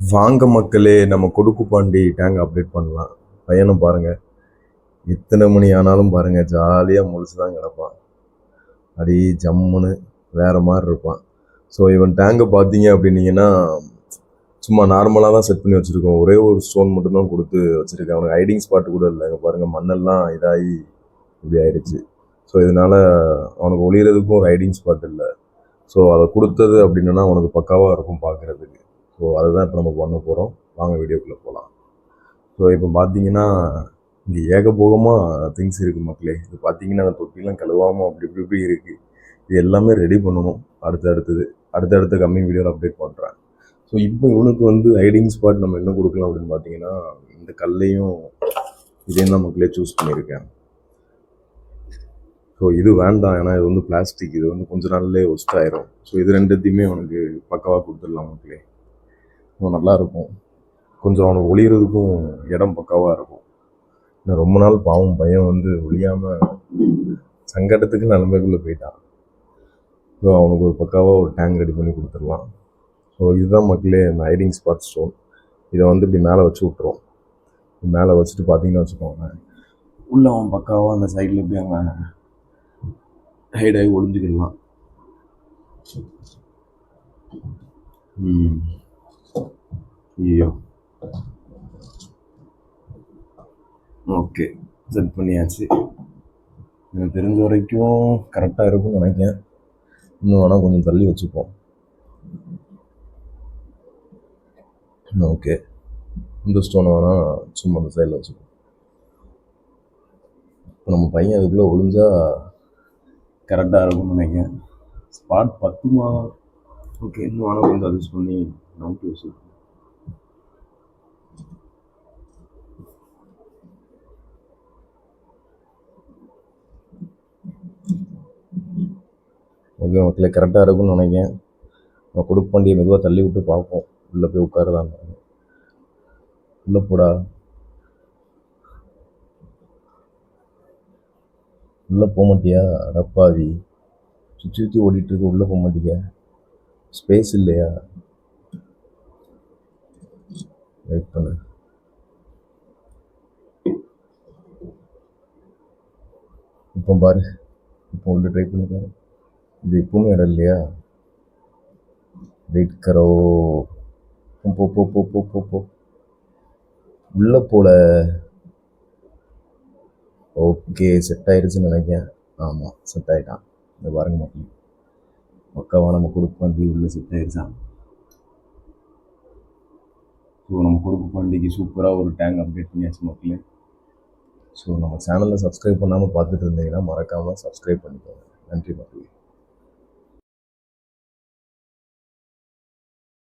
வாங்க மக்களே, நம்ம கொடுக்குப்பாண்டி டேங்க் அப்டேட் பண்ணலாம். பையனை பாருங்க, எத்தனை மணி ஆனாலும் பாருங்க ஜாலியாக முழிச்சு தான் கிடப்பான். அடி ஜம்முன்னு வேற மாதிரி இருப்பான். ஸோ இவன் டேங்கை பார்த்தீங்க அப்படின்னீங்கன்னா சும்மா நார்மலாக தான் செட் பண்ணி வச்சுருக்கோம். ஒரே ஒரு ஸ்டோன் மட்டும்தான் கொடுத்து வச்சுருக்கேன். அவனுக்கு ஹைடிங் ஸ்பாட் கூட இல்லை. இங்கே பாருங்கள், மண்ணெல்லாம் இதாகி இப்படி ஆயிடுச்சு. ஸோ இதனால் அவனுக்கு ஒளியறதுக்கும் ஒரு ஹைடிங் ஸ்பாட் இல்லை. ஸோ அதை கொடுத்தது அப்படின்னா அவனுக்கு பக்காவாக இருக்கும் பார்க்குறதுக்கு. ஸோ அதுதான் இப்போ நம்ம பண்ண போகிறோம். வாங்க வீடியோக்குள்ளே போகலாம். ஸோ இப்போ பார்த்தீங்கன்னா இங்கே ஏகபோகமாக திங்ஸ் இருக்குது மக்களே. இது பார்த்தீங்கன்னா அந்த தொட்டிலாம் கழுவாமல் அப்படி இப்படி இப்படி இருக்குது. இது எல்லாமே ரெடி பண்ணணும். அடுத்தடுத்த கம்மிங் வீடியோவில் அப்டேட் பண்ணுறேன். ஸோ இப்போ இவனுக்கு வந்து ஹைடிங் ஸ்பாட் நம்ம என்ன கொடுக்கலாம் அப்படின்னு பார்த்தீங்கன்னா இந்த கல்லையும் இதையும் தான் மக்களே சூஸ் பண்ணியிருக்கேன். ஸோ இது வேண்டாம், ஏன்னா இது வந்து பிளாஸ்டிக், இது வந்து கொஞ்ச நாள்லேயே ஒஸ்ட் ஆயிரும். ஸோ இது ரெண்டுத்தையுமே அவனுக்கு பக்காவாக கொடுத்துடலாம் மக்களே. நல்லாயிருக்கும். கொஞ்சம் அவனுக்கு ஒளியறதுக்கும் இடம் பக்காவாக இருக்கும். இன்னும் ரொம்ப நாள் பாவம் பையன் வந்து ஒழியாமல் சங்கடத்துக்கு நிலைமைக்குள்ளே போயிட்டான். ஸோ அவனுக்கு ஒரு பக்காவாக ஒரு டேங்க் ரெடி பண்ணி கொடுத்துடலாம். ஸோ இதுதான் மக்களே அந்த ஹைடிங் ஸ்பாட் ஸ்டோன். இதை வந்து இப்படி மேலே வச்சு விட்ருவோம். மேலே வச்சுட்டு பார்த்தீங்கன்னா வச்சுக்கோங்க, உள்ளே அவன் பக்காவாக அந்த சைடில் இப்படி அங்கே ஹைடாகி ஒளிஞ்சிக்கலாம். ஐயோ, ஓகே, செட் பண்ணியாச்சு. எனக்கு தெரிஞ்ச வரைக்கும் கரெக்டாக இருக்கும்னு நினைக்கிறேன். இன்னும் வேணால் கொஞ்சம் தள்ளி வச்சுப்போம். ஓகே, இந்த ஸ்டோனை வேணால் சும்மா அந்த சைடில் வச்சுப்போம். இப்போ நம்ம பையன் அதுக்குள்ளே ஒளிஞ்சா கரெக்டாக இருக்கும்னு நினைக்கிறேன். ஸ்பாட் பத்துமா? ஓகே, இன்னும் வேணால் கொஞ்சம் அட்ஜஸ்ட் பண்ணி நவுட்டி வச்சுப்போம். ஓகே மக்களே, கரெக்டாக இருக்கும்னு நினைக்கிறேன். நான் கொடுப்பாண்டியை மெதுவாக தள்ளி விட்டு பார்ப்போம். உள்ளே போய் உட்காருதான். உள்ளே போடா, உள்ளே போக மாட்டியா? அடப்பாவி, சுற்றி சுற்றி ஓடிட்டுருக்கு. உள்ளே போக மாட்டியா? ஸ்பேஸ் இல்லையா? வெயிட் பண்ணு. இப்போ பாரு, இப்போ உள்ள ட்ரை பண்ணி பாரு. இது இப்பவுமே இடம் இல்லையா? வெயிட் கரோ. போ போ போ போ போ போ உள்ள போல. ஓகே, செட் ஆயிடுச்சுன்னு நினைக்கிறேன். ஆமாம், செட் ஆகிட்டான். இந்த பாருங்க மக்கள், பக்காவாக நம்ம கொடுப்பாண்டி உள்ள செட் ஆயிடுச்சான். ஸோ நம்ம கொடுப்பாண்டிக்கு சூப்பராக ஒரு டேங்க் அப்டேட் பண்ணியாச்சு மக்களே. ஸோ நம்ம சேனலில் சப்ஸ்கிரைப் பண்ணாமல் பார்த்துட்டு இருந்தீங்கன்னா மறக்காமல் சப்ஸ்கிரைப் பண்ணிக்கோங்க. நன்றி மக்களே.